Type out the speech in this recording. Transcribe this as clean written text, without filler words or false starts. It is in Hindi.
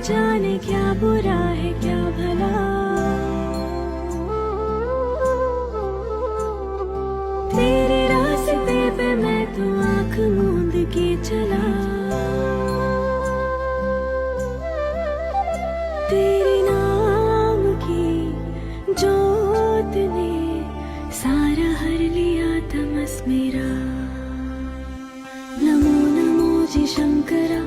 जाने क्या बुरा है क्या भला, तेरे रास्ते पे मैं तो आँख मूंद के चला। तेरे नाम की जोत ने सारा हर लिया तमस मेरा। नमो नमो जी शंकरा,